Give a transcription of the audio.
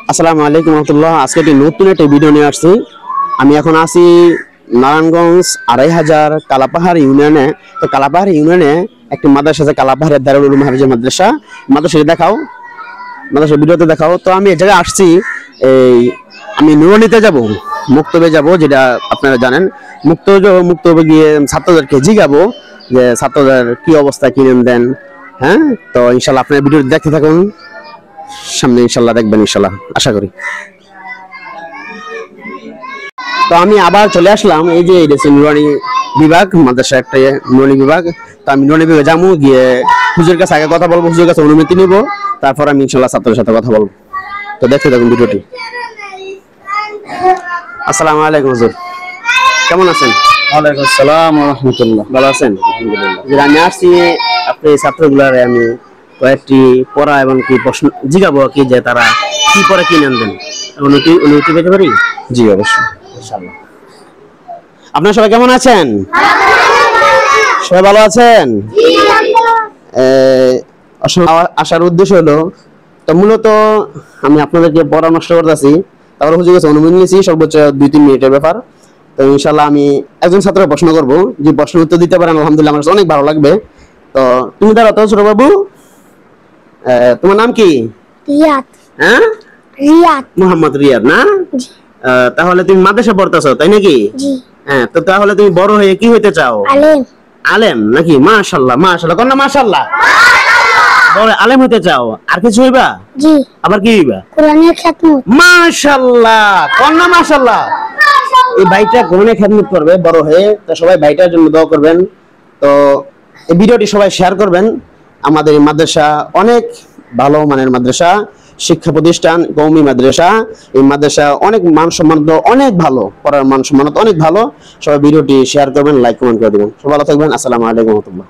আসসালামু আলাইকুম রহমতুল্লাহ। আজকে একটি নতুন একটা ভিডিও নিয়ে আসছি। আমি এখন আছি নারায়ণগঞ্জ ২৫০০ কালাপাহাড় ইউনিয়নে। তো কালাপাহাড় ইউনিয়নে একটি মাদ্রাসা আছে, কালাপাহাড়ের দারুল উলুম হাফিজ মাদ্রাসা। মাদ্রাসাটি দেখাও, মাদ্রাসা ভিডিওতে দেখাও। তো আমি এই জায়গায় আসছি, আমি নুরানিতে যাব, মুক্তবে যাব, যেটা আপনারা জানেন। মুক্তবে গিয়ে ছাত্রদেরকে জিগাবো যে ছাত্রদের কি অবস্থা, কি দেন। হ্যাঁ, তো ইনশাল্লাহ আপনার ভিডিও দেখতে থাকুন, সামনে ইনশাল্লাহ দেখবেন ইনশাল্লাহ, আশা করি। তো আমি আবার চলে আসলাম, এই যে এটা নুরানি বিভাগ, মাদ্রাসা একটা নুরানি বিভাগ। তো আমি নুরানি বিভাগে যাবো, গিয়ে হুজুরের কাছে আগে কথা বলবো, হুজুরের কাছে অনুমতি নিব, তারপর আমি ইনশাল্লাহ ছাত্রের সাথে কথা বলবো। তো দেখতে থাকুন ভিডিওটি। আসসালামু আলাইকুম হুজুর, কেমন আছেন? ওয়ালাইকুম আসসালাম ওয়া রাহমাতুল্লাহ। ভালো আছেন? আলহামদুলিল্লাহ। আমি আসছি আপনি ছাত্রগুলার আমি কয়েকটি পড়া এবং কি প্রশ্ন জিগাবো কি, যে তারা কি পরে কি নেন। অনুমতি পেতে পারি? জি অবশ্যই। ইনশাআল্লাহ। আপনারা সবাই কেমন আছেন? সবাই ভালো আছেন? আসার উদ্দেশ্য হলো, তো মূলত আমি আপনাদেরকে পরামর্শ করতেছি, তারপরে হুজুর কাছে অনুমতি নিয়েছি, সর্বোচ্চ ২-৩ মিনিটের ব্যাপার। তো ইনশাল্লাহ আমি একজন ছাত্র প্রশ্ন করবো, যে প্রশ্ন উত্তর দিতে পারেন আলহামদুলিল্লাহ আমার অনেক ভালো লাগবে। তো তুমি দাঁড়াও তো ছোট বাবু, তোমার নাম কি? রিয়াদ। হ্যাঁ, রিয়াদ। মোহাম্মদ রিয়াদ না? তাহলে তুমি মাদ্রাসা পড়তেছো, তাই নাকি? জি। হ্যাঁ, তো তাহলে তুমি বড় হয়ে কি হইতে চাও? আলেম। আলেম নাকি? মাশাআল্লাহ মাশাআল্লাহ, কোন না মাশাআল্লাহ, বড় আলেম হইতে চাও। আর কিছু হইবা? জি। আবার কি হইবা? কোরআনের খিদমত। মাশাআল্লাহ, কোন না মাশাআল্লাহ। এই ভাইটা কোরআনের খিদমত করবে বড় হয়ে। তো সবাই ভাইটার জন্য দোয়া করবেন। তো এই ভিডিওটি সবাই শেয়ার করবেন। আমাদের এই মাদ্রাসা অনেক ভালো মানের মাদ্রাসা, শিক্ষা প্রতিষ্ঠান, কওমি মাদ্রাসা। এই মাদ্রাসা অনেক মান সম্মান অনেক ভালো, পড়ার মান সম্মান অনেক ভালো। সবাই ভিডিওটি শেয়ার করবেন, লাইক কমেন্ট করে দেবেন। সবাই ভালো থাকবেন। আসসালামু আলাইকুম ওয়া রাহমাতুল্লাহ।